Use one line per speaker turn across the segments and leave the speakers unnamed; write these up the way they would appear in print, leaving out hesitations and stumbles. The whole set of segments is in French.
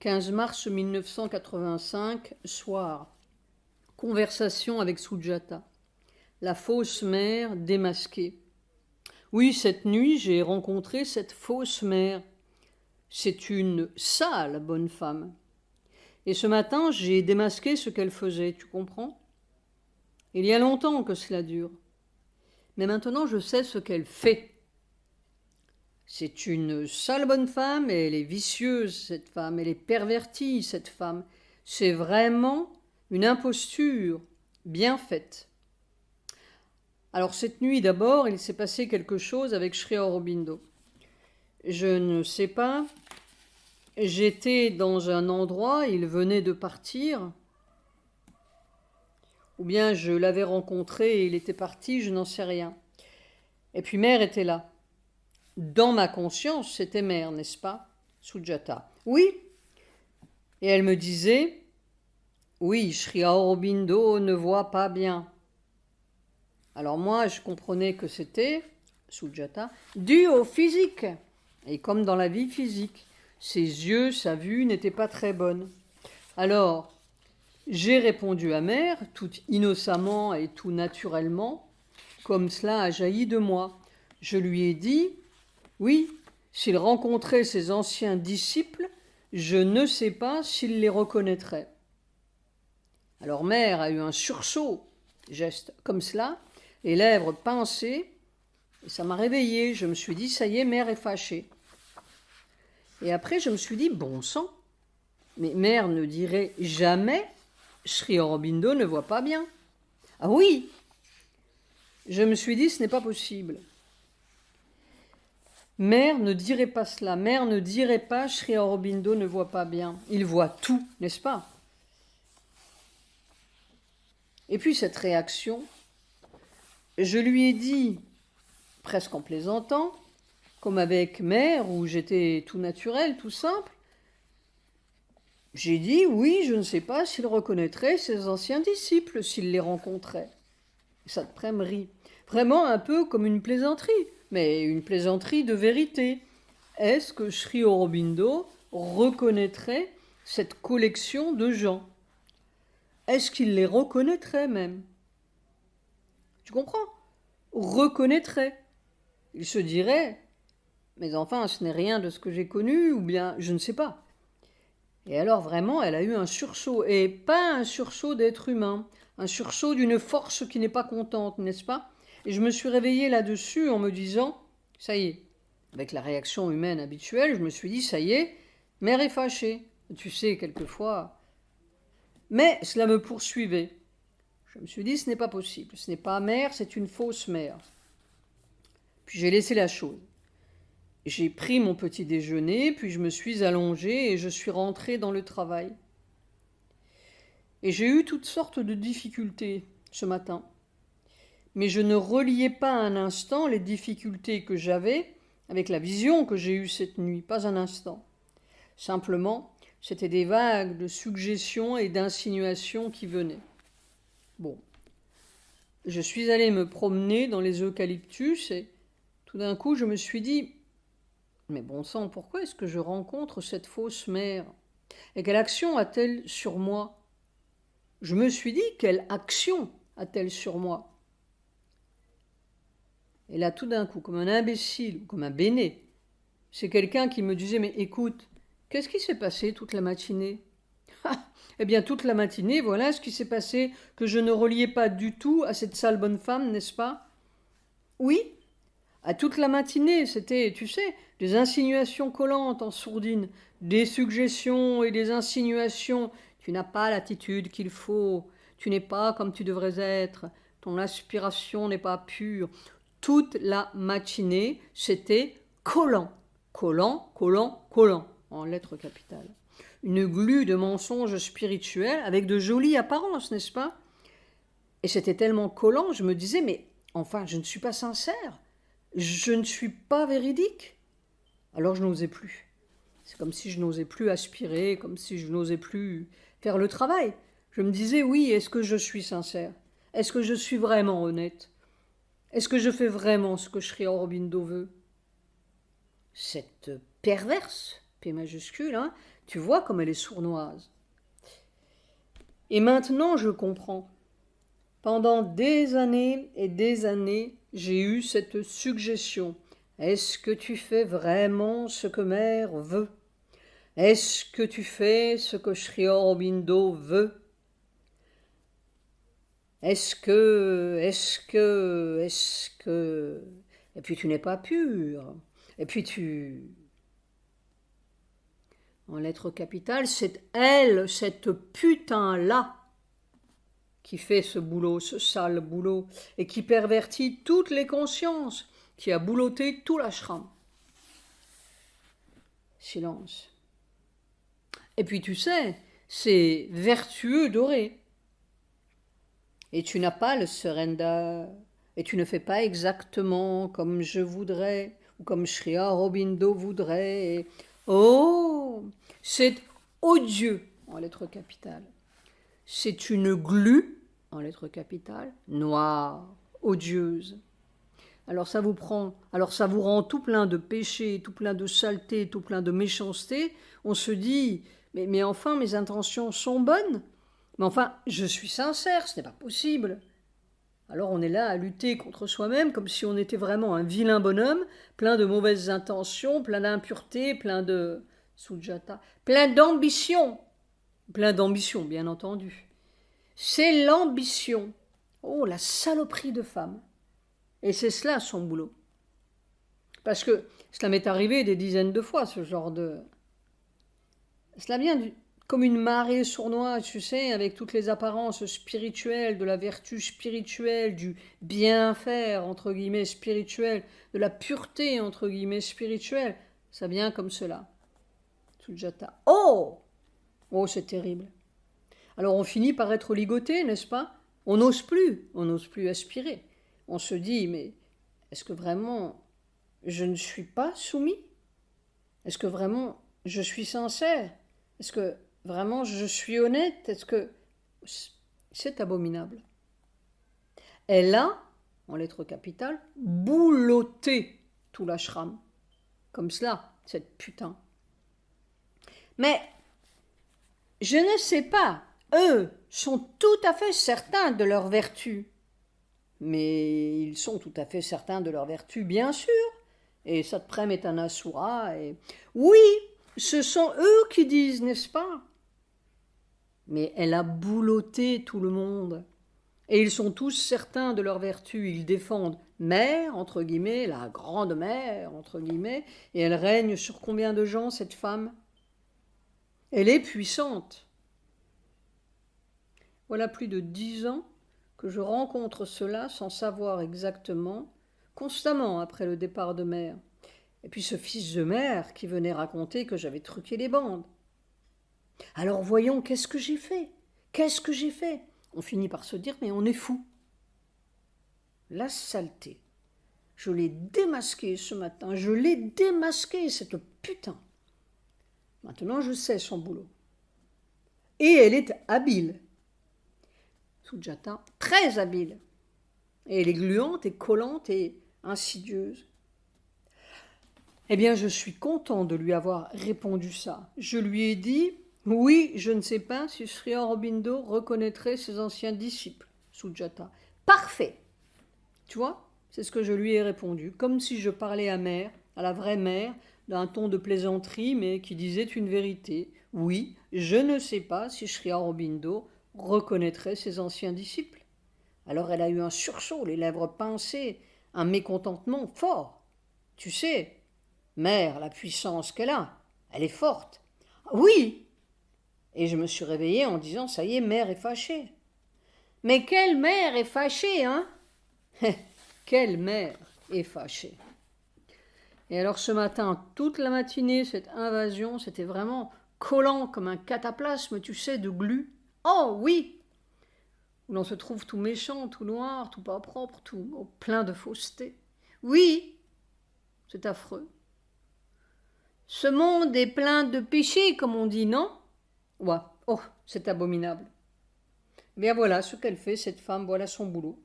15 mars 1985, soir. Conversation avec Sujata. La fausse mère démasquée. Oui, cette nuit, j'ai rencontré cette fausse mère. C'est une sale bonne femme. Et ce matin, j'ai démasqué ce qu'elle faisait, tu comprends? Il y a longtemps que cela dure. Mais maintenant, je sais ce qu'elle fait. C'est une sale bonne femme, et elle est vicieuse, cette femme, elle est pervertie, cette femme. C'est vraiment une imposture bien faite. Alors cette nuit d'abord, il s'est passé quelque chose avec Sri Aurobindo. Je ne sais pas, j'étais dans un endroit, il venait de partir, ou bien je l'avais rencontré et il était parti, je n'en sais rien. Et puis Mère était là. Dans ma conscience, c'était Mère, n'est-ce pas, Sujata? Oui. Et elle me disait, oui, Sri Aurobindo ne voit pas bien. Alors moi, je comprenais que c'était, Sujata, dû au physique. Et comme dans la vie physique, ses yeux, sa vue n'étaient pas très bonnes. Alors, j'ai répondu à Mère, tout innocemment et tout naturellement, comme cela a jailli de moi. Je lui ai dit, oui, s'il rencontrait ses anciens disciples, je ne sais pas s'il les reconnaîtrait. Alors Mère a eu un sursaut, geste comme cela, les lèvres pincées, et ça m'a réveillée. Je me suis dit, ça y est, Mère est fâchée. Et après, je me suis dit, bon sang, mais Mère ne dirait jamais, Sri Aurobindo ne voit pas bien. Ah oui, je me suis dit, ce n'est pas possible. Mère ne dirait pas cela. Mère ne dirait pas, Sri Aurobindo ne voit pas bien. Il voit tout, n'est-ce pas? Et puis cette réaction, je lui ai dit, presque en plaisantant, comme avec Mère, où j'étais tout naturel, tout simple, j'ai dit, oui, je ne sais pas s'il reconnaîtrait ses anciens disciples, s'il les rencontrait. Ça de me rit. Vraiment un peu comme une plaisanterie, mais une plaisanterie de vérité. Est-ce que Sri Aurobindo reconnaîtrait cette collection de gens? Est-ce qu'il les reconnaîtrait même? Tu comprends? Reconnaîtrait. Il se dirait, mais enfin, ce n'est rien de ce que j'ai connu, ou bien, je ne sais pas. Et alors vraiment, elle a eu un sursaut, et pas un sursaut d'être humain, un sursaut d'une force qui n'est pas contente, n'est-ce pas? Et je me suis réveillée là-dessus en me disant, ça y est, avec la réaction humaine habituelle, je me suis dit, ça y est, Mère est fâchée. Tu sais, quelquefois. Mais cela me poursuivait. Je me suis dit, ce n'est pas possible, ce n'est pas Mère, c'est une fausse mère. Puis j'ai laissé la chose. J'ai pris mon petit déjeuner, puis je me suis allongée et je suis rentrée dans le travail. Et j'ai eu toutes sortes de difficultés ce matin. Mais je ne reliais pas un instant les difficultés que j'avais avec la vision que j'ai eue cette nuit, pas un instant. Simplement, c'était des vagues de suggestions et d'insinuations qui venaient. Bon, je suis allée me promener dans les eucalyptus et tout d'un coup je me suis dit, mais bon sang, pourquoi est-ce que je rencontre cette fausse mère? Et quelle action a-t-elle sur moi? Je me suis dit, quelle action a-t-elle sur moi? Et là, tout d'un coup, comme un imbécile, ou comme un béné, c'est quelqu'un qui me disait, mais écoute, qu'est-ce qui s'est passé toute la matinée? Eh bien, toute la matinée, voilà ce qui s'est passé, que je ne reliais pas du tout à cette sale bonne femme, n'est-ce pas? Oui, à toute la matinée, c'était, tu sais, des insinuations collantes en sourdine, des suggestions et des insinuations. Tu n'as pas l'attitude qu'il faut, tu n'es pas comme tu devrais être, ton aspiration n'est pas pure. Toute la matinée, c'était collant, collant, collant, collant, en lettres capitales. Une glu de mensonges spirituels avec de jolies apparences, n'est-ce pas? Et c'était tellement collant, je me disais, mais enfin, je ne suis pas sincère, je ne suis pas véridique. Alors je n'osais plus. C'est comme si je n'osais plus aspirer, comme si je n'osais plus faire le travail. Je me disais, oui, est-ce que je suis sincère? Est-ce que je suis vraiment honnête? Est-ce que je fais vraiment ce que Sri Aurobindo veut? Cette perverse, P majuscule, Tu vois comme elle est sournoise. Et maintenant, je comprends. Pendant des années et des années, j'ai eu cette suggestion. Est-ce que tu fais vraiment ce que mère veut? Est-ce que tu fais ce que Sri Aurobindo veut? Est-ce que... Et puis tu n'es pas pur. Et puis en lettres capitales, c'est elle, cette putain-là, qui fait ce boulot, ce sale boulot, et qui pervertit toutes les consciences, qui a boulotté tout l'ashram. Silence. Et puis tu sais, c'est vertueux doré. Et tu n'as pas le surrender, et tu ne fais pas exactement comme je voudrais, ou comme Sri Aurobindo voudrait. Et... Oh, c'est odieux en lettres capitales. C'est une glu, en lettres capitales, noire, odieuse. Alors ça vous rend tout plein de péchés, tout plein de saleté, tout plein de méchanceté. On se dit, mais enfin, mes intentions sont bonnes. Mais enfin, je suis sincère, ce n'est pas possible. Alors on est là à lutter contre soi-même comme si on était vraiment un vilain bonhomme, plein de mauvaises intentions, plein d'impuretés, plein de sujata, plein d'ambition. Plein d'ambition, bien entendu. C'est l'ambition. Oh, la saloperie de femme. Et c'est cela son boulot. Parce que cela m'est arrivé des dizaines de fois, ce genre de... Cela vient comme une marée sournoise, tu sais, avec toutes les apparences spirituelles, de la vertu spirituelle, du bien faire, entre guillemets, spirituel, de la pureté, entre guillemets, spirituelle. Ça vient comme cela. Sujata. Oh! Oh, c'est terrible. Alors on finit par être ligoté, n'est-ce pas? On n'ose plus aspirer. On se dit, mais est-ce que vraiment je ne suis pas soumis? Est-ce que vraiment je suis sincère? Est-ce que vraiment je suis honnête? Est-ce que... C'est abominable. Elle a, en lettres capitales, boulotté tout l'ashram. Comme cela, cette putain. Mais je ne sais pas. Eux sont tout à fait certains de leur vertu. Mais ils sont tout à fait certains de leur vertu, bien sûr. Et Satprem est un asura. Et... Oui, ce sont eux qui disent, n'est-ce pas? Mais elle a boulotté tout le monde. Et ils sont tous certains de leur vertu. Ils défendent mère, entre guillemets, la grande mère, entre guillemets. Et elle règne sur combien de gens, cette femme? Elle est puissante. Voilà plus de 10 ans que je rencontre cela sans savoir exactement, constamment après le départ de mère. Et puis ce fils de mère qui venait raconter que j'avais truqué les bandes. Alors voyons, qu'est-ce que j'ai fait? Qu'est-ce que j'ai fait? On finit par se dire, mais on est fou. La saleté. Je l'ai démasquée ce matin, je l'ai démasquée, cette putain. Maintenant, je sais son boulot. Et elle est habile. Sujata, très habile. Et elle est gluante et collante et insidieuse. Eh bien, je suis content de lui avoir répondu ça. Je lui ai dit, oui, je ne sais pas si Sri Aurobindo reconnaîtrait ses anciens disciples. Sujata, parfait. Tu vois, c'est ce que je lui ai répondu, comme si je parlais à mère, à la vraie mère, d'un ton de plaisanterie, mais qui disait une vérité. Oui, je ne sais pas si Sri Aurobindo reconnaîtrait ses anciens disciples. Alors elle a eu un sursaut, les lèvres pincées, un mécontentement fort. Tu sais, mère, la puissance qu'elle a, elle est forte. Oui. Et je me suis réveillée en disant, ça y est, mère est fâchée. Mais quelle mère est fâchée, hein? Quelle mère est fâchée. Et alors ce matin, toute la matinée, cette invasion, c'était vraiment collant comme un cataplasme, tu sais, de glu. Oh oui! Où l'on se trouve tout méchant, tout noir, tout pas propre, tout plein de fausseté. Oui, c'est affreux. Ce monde est plein de péchés, comme on dit, non? Ouais. Oh, c'est abominable. Bien voilà ce qu'elle fait, cette femme, voilà son boulot.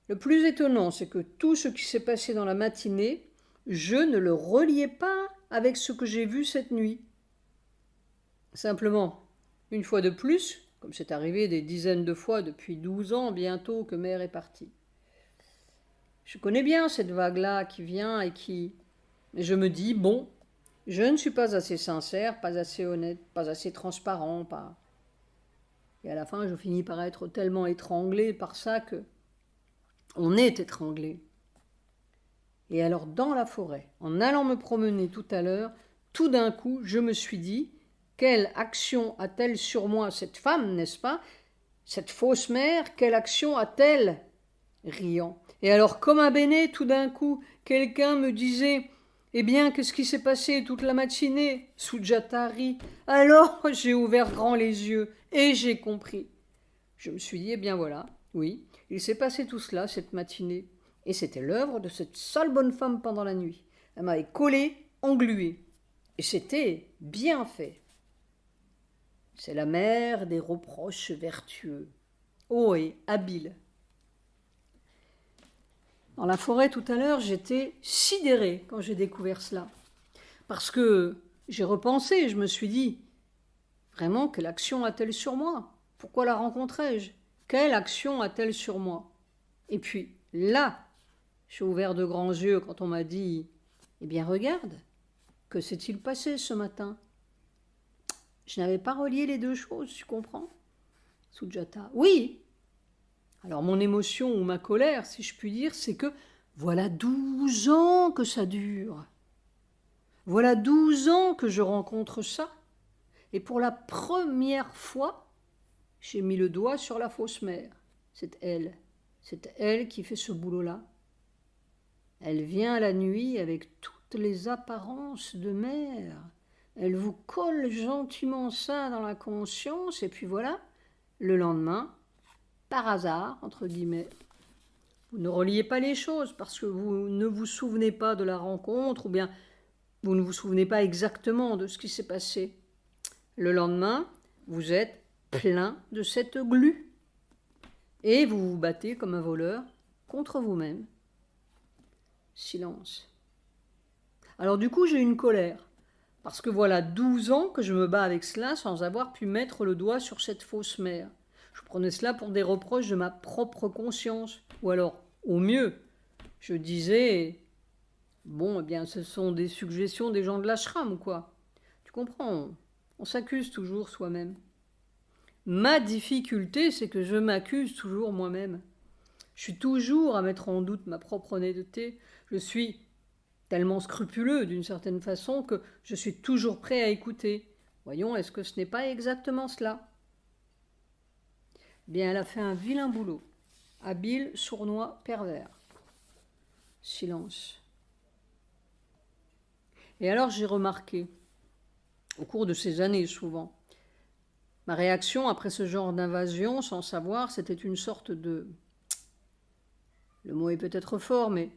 Le plus étonnant, c'est que tout ce qui s'est passé dans la matinée, je ne le reliais pas avec ce que j'ai vu cette nuit. Simplement, une fois de plus, comme c'est arrivé des dizaines de fois depuis 12 ans bientôt que mère est partie. Je connais bien cette vague-là qui vient et qui... Et je me dis, bon, je ne suis pas assez sincère, pas assez honnête, pas assez transparent, pas... Et à la fin, je finis par être tellement étranglé par ça que on est étranglé. Et alors, dans la forêt, en allant me promener tout à l'heure, tout d'un coup, je me suis dit, quelle action a-t-elle sur moi, cette femme, n'est-ce pas? Cette fausse mère, quelle action a-t-elle? Riant. Et alors, comme un béné, tout d'un coup, quelqu'un me disait, eh bien, qu'est-ce qui s'est passé toute la matinée? Sujata rit. Alors, j'ai ouvert grand les yeux et j'ai compris. Je me suis dit, eh bien voilà, oui, il s'est passé tout cela cette matinée. Et c'était l'œuvre de cette sale bonne femme pendant la nuit. Elle m'avait collé, englué. Et c'était bien fait. C'est la mère des reproches vertueux. Oh, et habile. Dans la forêt tout à l'heure, j'étais sidérée quand j'ai découvert cela. Parce que j'ai repensé, je me suis dit, vraiment, quelle action a-t-elle sur moi? Pourquoi la rencontrai-je? Quelle action a-t-elle sur moi? Et puis, là, j'ai ouvert de grands yeux quand on m'a dit, eh bien regarde, que s'est-il passé ce matin? Je n'avais pas relié les deux choses, tu comprends? Sujata. Oui. Alors mon émotion ou ma colère, si je puis dire, c'est que voilà 12 ans que ça dure. Voilà 12 ans que je rencontre ça. Et pour la première fois, j'ai mis le doigt sur la fausse mère. C'est elle. C'est elle qui fait ce boulot-là. Elle vient la nuit avec toutes les apparences de mère. Elle vous colle gentiment ça dans la conscience et puis voilà, le lendemain, par hasard, entre guillemets, vous ne reliez pas les choses parce que vous ne vous souvenez pas de la rencontre ou bien vous ne vous souvenez pas exactement de ce qui s'est passé. Le lendemain, vous êtes plein de cette glu et vous vous battez comme un voleur contre vous-même. Silence. Alors du coup, j'ai une colère. Parce que voilà 12 ans que je me bats avec cela sans avoir pu mettre le doigt sur cette fausse mère. Je prenais cela pour des reproches de ma propre conscience. Ou alors, au mieux, je disais, bon, eh bien, ce sont des suggestions des gens de l'ashram ou quoi. Tu comprends, on s'accuse toujours soi-même. Ma difficulté, c'est que je m'accuse toujours moi-même. Je suis toujours à mettre en doute ma propre honnêteté. Je suis tellement scrupuleux d'une certaine façon que je suis toujours prêt à écouter. Voyons, est-ce que ce n'est pas exactement cela? Bien, elle a fait un vilain boulot. Habile, sournois, pervers. Silence. Et alors j'ai remarqué, au cours de ces années souvent, ma réaction après ce genre d'invasion, sans savoir, c'était une sorte de... Le mot est peut-être fort, mais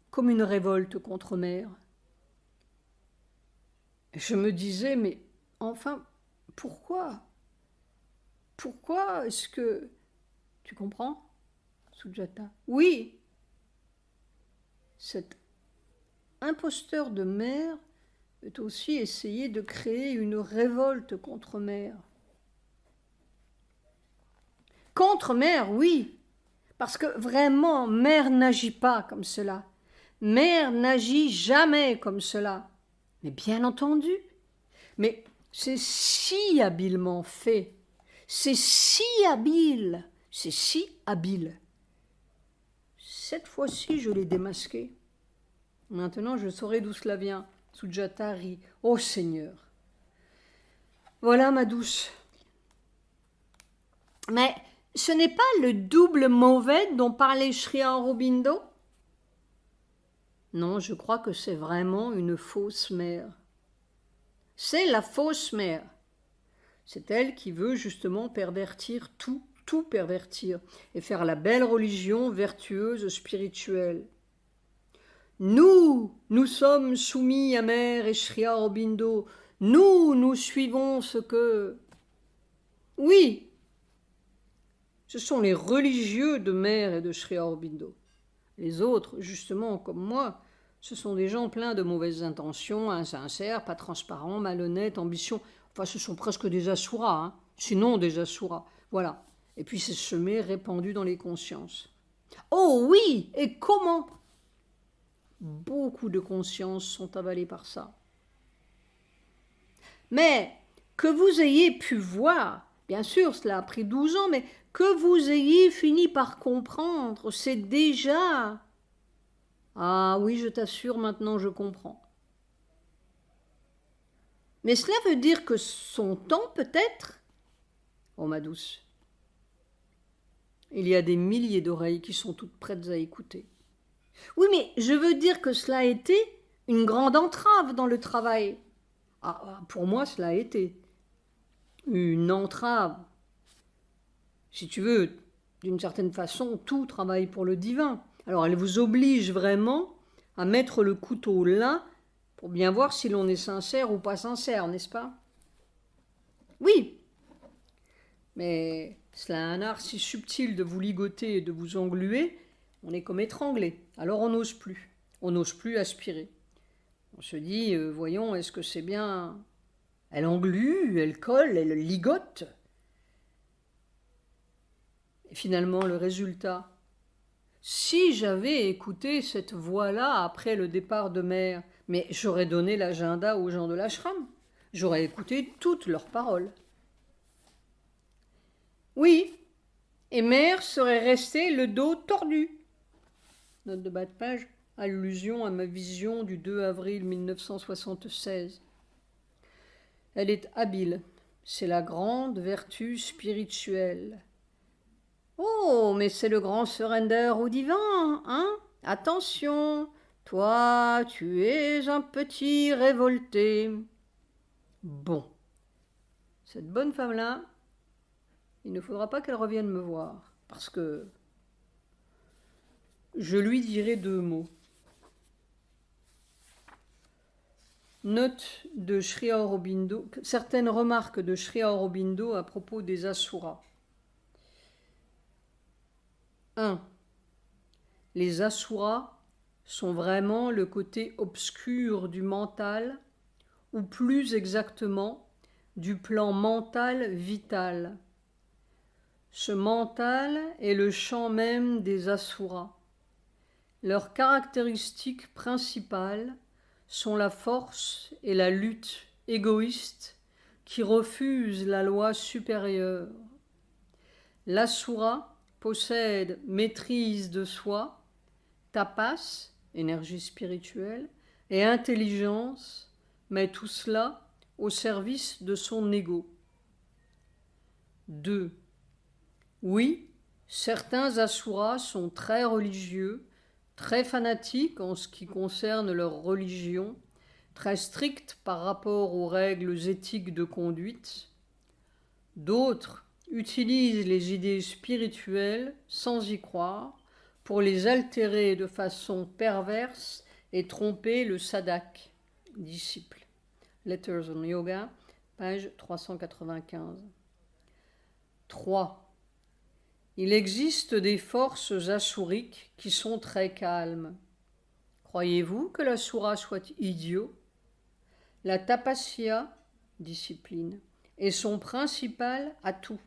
comme une révolte contre mère. Je me disais, mais enfin, pourquoi? Pourquoi est-ce que... Tu comprends, Sujata? Oui, cet imposteur de mère peut aussi essayer de créer une révolte contre mère. Contre mère, oui, parce que vraiment, mère n'agit pas comme cela. Mère n'agit jamais comme cela. Mais bien entendu, mais c'est si habilement fait, c'est si habile, c'est si habile. Cette fois-ci, je l'ai démasqué. Maintenant, je saurai d'où cela vient. Sujata rit. Ô Seigneur! Voilà, ma douce. Mais ce n'est pas le double mauvais dont parlait Sri Aurobindo? Non, je crois que c'est vraiment une fausse mère. C'est la fausse mère. C'est elle qui veut justement pervertir tout pervertir, et faire la belle religion vertueuse spirituelle. Nous sommes soumis à Mère et Sri Aurobindo. Nous suivons ce que... Oui, ce sont les religieux de Mère et de Sri Aurobindo. Les autres, justement, comme moi, Ce sont des gens pleins de mauvaises intentions, insincères, pas transparents, malhonnêtes, ambitieux. Enfin, ce sont presque des asuras, hein. Sinon des asuras. Voilà. Et puis c'est semé, répandu dans les consciences. Oh oui, et comment? Beaucoup de consciences sont avalées par ça. Mais que vous ayez pu voir, bien sûr, cela a pris 12 ans, mais que vous ayez fini par comprendre, c'est déjà... Ah oui, je t'assure, maintenant je comprends. Mais cela veut dire que son temps, peut-être? Oh, ma douce, il y a des milliers d'oreilles qui sont toutes prêtes à écouter. Oui, mais je veux dire que cela a été une grande entrave dans le travail. Ah, pour moi, cela a été une entrave. Si tu veux, d'une certaine façon, tout travaille pour le divin. Alors, elle vous oblige vraiment à mettre le couteau là pour bien voir si l'on est sincère ou pas sincère, n'est-ce pas? Oui, mais cela a un art si subtil de vous ligoter et de vous engluer, on est comme étranglé. Alors on n'ose plus. On n'ose plus aspirer. On se dit, voyons, est-ce que c'est bien... Elle englue, elle colle, elle ligote. Et finalement, le résultat. Si j'avais écouté cette voix-là après le départ de mère, mais j'aurais donné l'agenda aux gens de l'ashram. J'aurais écouté toutes leurs paroles. Oui, et mère serait restée le dos tordu. Note de bas de page, allusion à ma vision du 2 avril 1976. Elle est habile, c'est la grande vertu spirituelle. Oh, mais c'est le grand surrender au divin, hein? Attention, toi, tu es un petit révolté. Bon, cette bonne femme-là, il ne faudra pas qu'elle revienne me voir, parce que je lui dirai 2 mots. Note de Sri Aurobindo, certaines remarques de Sri Aurobindo à propos des asuras. 1. Les asuras sont vraiment le côté obscur du mental, ou plus exactement, du plan mental vital. Ce mental est le champ même des asuras. Leurs caractéristiques principales sont la force et la lutte égoïste qui refusent la loi supérieure. L'asura possède maîtrise de soi, tapas, énergie spirituelle, et intelligence, mais tout cela au service de son ego. 2. Oui, certains asuras sont très religieux, très fanatiques en ce qui concerne leur religion, très stricts par rapport aux règles éthiques de conduite. D'autres utilisent les idées spirituelles sans y croire pour les altérer de façon perverse et tromper le sadhak, disciple. Letters on Yoga, page 395. 3. Il existe des forces asuriques qui sont très calmes. Croyez-vous que l'asura soit idiot? La tapasya, discipline, est son principal atout.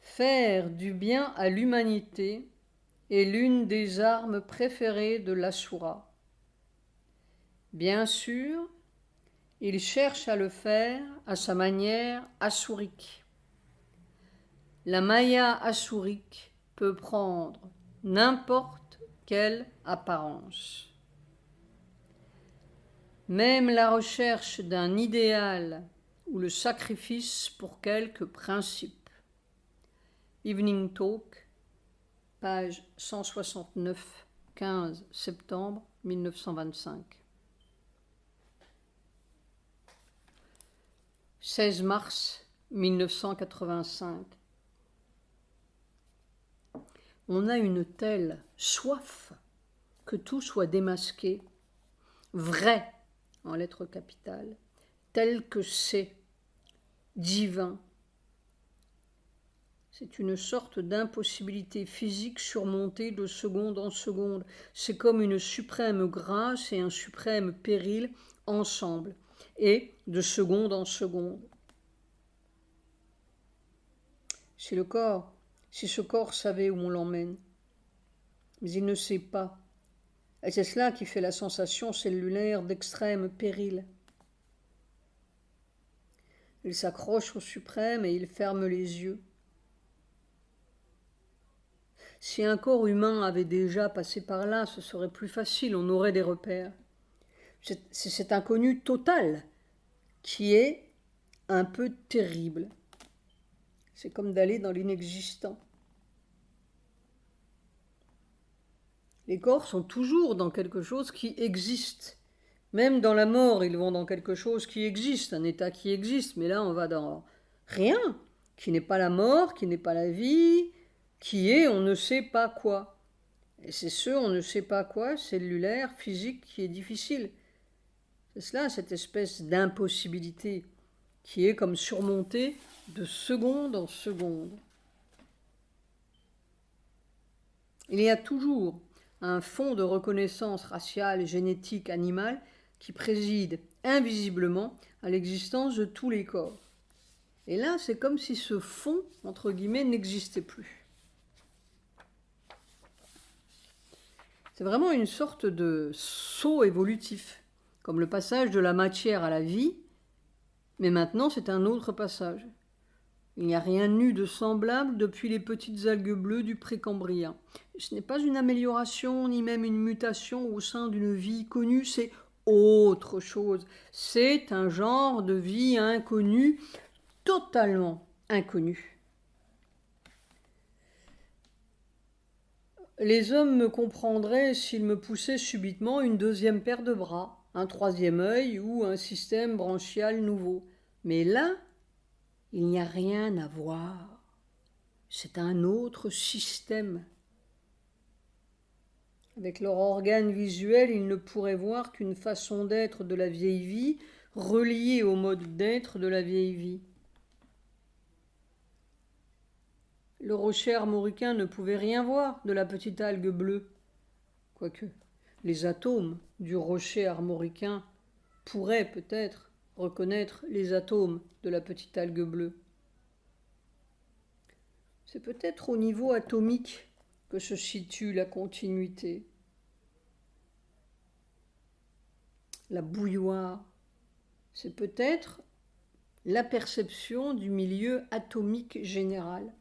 Faire du bien à l'humanité est l'une des armes préférées de l'asura. Bien sûr, il cherche à le faire à sa manière asurique. La maya asurique peut prendre n'importe quelle apparence. Même la recherche d'un idéal ou le sacrifice pour quelques principes. Evening Talk, page 169, 15 septembre 1925. 16 mars 1985. On a une telle soif que tout soit démasqué, vrai en lettres capitales, tel que c'est, divin. C'est une sorte d'impossibilité physique surmontée de seconde en seconde. C'est comme une suprême grâce et un suprême péril ensemble, et de seconde en seconde. Si ce corps savait où on l'emmène, mais il ne sait pas. Et c'est cela qui fait la sensation cellulaire d'extrême péril. Il s'accroche au suprême et il ferme les yeux. Si un corps humain avait déjà passé par là, ce serait plus facile, on aurait des repères. C'est cet inconnu total qui est un peu terrible. C'est comme d'aller dans l'inexistant. Les corps sont toujours dans quelque chose qui existe. Même dans la mort, ils vont dans quelque chose qui existe, un état qui existe. Mais là, on va dans rien, qui n'est pas la mort, qui n'est pas la vie, qui est on ne sait pas quoi. Et c'est ce on ne sait pas quoi, cellulaire, physique, qui est difficile. C'est cela, cette espèce d'impossibilité qui est comme surmontée de seconde en seconde. Il y a toujours un fond de reconnaissance raciale, génétique, animale qui préside invisiblement à l'existence de tous les corps. Et là, c'est comme si ce fond, entre guillemets, n'existait plus. C'est vraiment une sorte de saut évolutif, comme le passage de la matière à la vie, mais maintenant c'est un autre passage. Il n'y a rien eu de semblable depuis les petites algues bleues du Précambrien. Ce n'est pas une amélioration, ni même une mutation au sein d'une vie connue, c'est autre chose. C'est un genre de vie inconnu, totalement inconnu. Les hommes me comprendraient s'ils me poussaient subitement une deuxième paire de bras, un troisième œil ou un système branchial nouveau. Mais là, il n'y a rien à voir. C'est un autre système. Avec leur organe visuel, ils ne pourraient voir qu'une façon d'être de la vieille vie reliée au mode d'être de la vieille vie. Le rocher armoricain ne pouvait rien voir de la petite algue bleue. Quoique, les atomes du rocher armoricain pourraient peut-être reconnaître les atomes de la petite algue bleue. C'est peut-être au niveau atomique que se situe la continuité. La bouilloire, c'est peut-être la perception du milieu atomique général.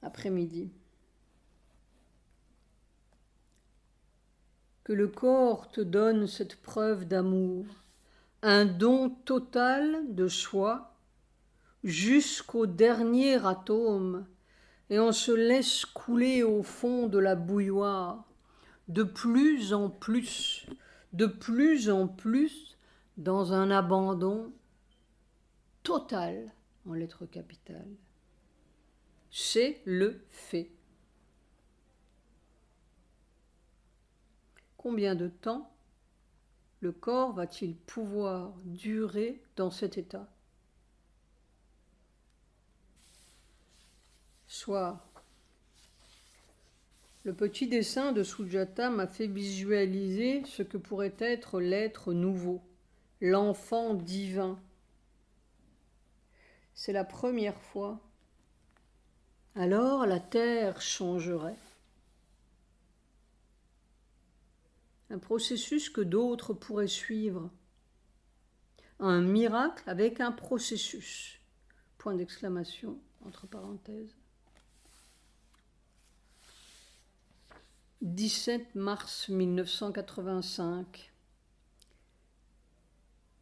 Après-midi. Que le corps te donne cette preuve d'amour, un don total de soi jusqu'au dernier atome, et on se laisse couler au fond de la bouilloire, de plus en plus, dans un abandon total en lettres capitales. C'est le fait. Combien de temps le corps va-t-il pouvoir durer dans cet état ? Soir. Le petit dessin de Sujata m'a fait visualiser ce que pourrait être l'être nouveau, l'enfant divin. C'est la première fois. Alors la terre changerait. Un processus que d'autres pourraient suivre. Un miracle avec un processus. Point d'exclamation, entre parenthèses. 17 mars 1985.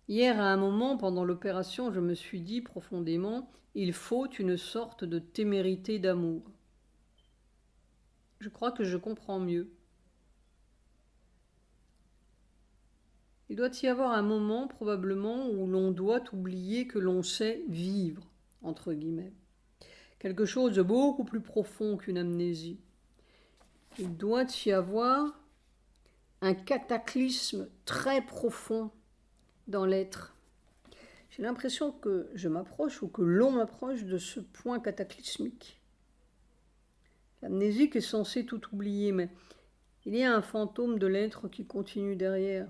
Hier, à un moment, pendant l'opération, je me suis dit profondément, il faut une sorte de témérité d'amour. Je crois que je comprends mieux. Il doit y avoir un moment, probablement, où l'on doit oublier que l'on sait vivre, entre guillemets. Quelque chose de beaucoup plus profond qu'une amnésie. Il doit y avoir un cataclysme très profond dans l'être. J'ai l'impression que je m'approche ou que l'on m'approche de ce point cataclysmique. L'amnésique est censée tout oublier, mais il y a un fantôme de l'être qui continue derrière.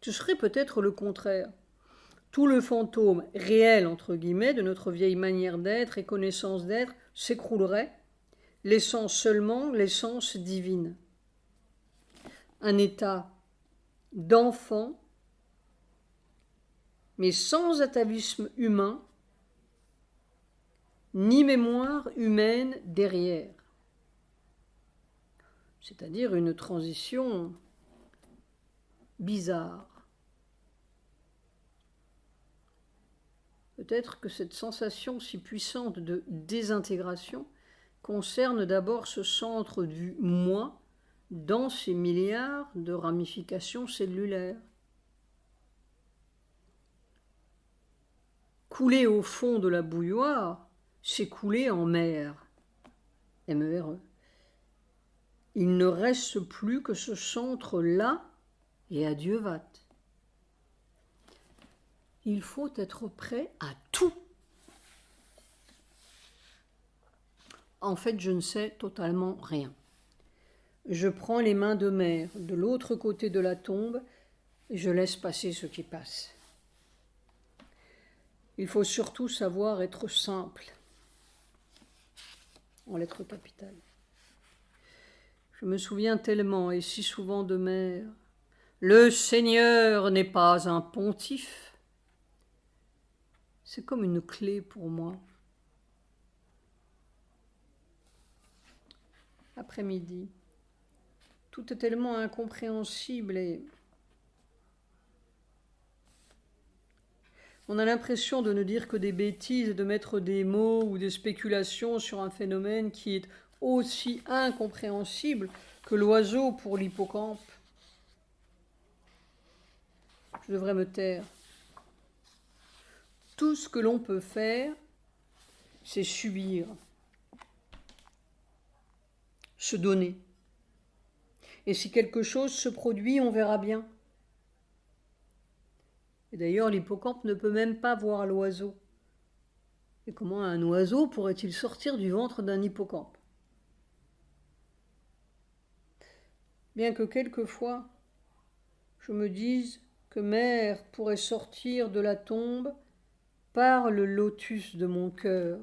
Ce serait peut-être le contraire. Tout le fantôme réel, entre guillemets, de notre vieille manière d'être et connaissance d'être s'écroulerait, laissant seulement l'essence divine. Un état d'enfant, mais sans atavisme humain, ni mémoire humaine derrière. C'est-à-dire une transition bizarre. Peut-être que cette sensation si puissante de désintégration concerne d'abord ce centre du moi dans ses milliards de ramifications cellulaires. Couler au fond de la bouilloire, c'est couler en mer. M-E-R-E. Il ne reste plus que ce centre-là et adieu vat. Il faut être prêt à tout. En fait, je ne sais totalement rien. Je prends les mains de mer de l'autre côté de la tombe et je laisse passer ce qui passe. Il faut surtout savoir être simple, en lettres capitales. Je me souviens tellement et si souvent de mer. Le Seigneur n'est pas un pontife. C'est comme une clé pour moi. Après-midi, tout est tellement incompréhensible et on a l'impression de ne dire que des bêtises et de mettre des mots ou des spéculations sur un phénomène qui est aussi incompréhensible que l'oiseau pour l'hippocampe. Je devrais me taire. Tout ce que l'on peut faire, c'est subir, se donner. Et si quelque chose se produit, on verra bien. Et d'ailleurs, l'hippocampe ne peut même pas voir l'oiseau. Et comment un oiseau pourrait-il sortir du ventre d'un hippocampe? Bien que quelquefois, je me dise que mère pourrait sortir de la tombe par le lotus de mon cœur.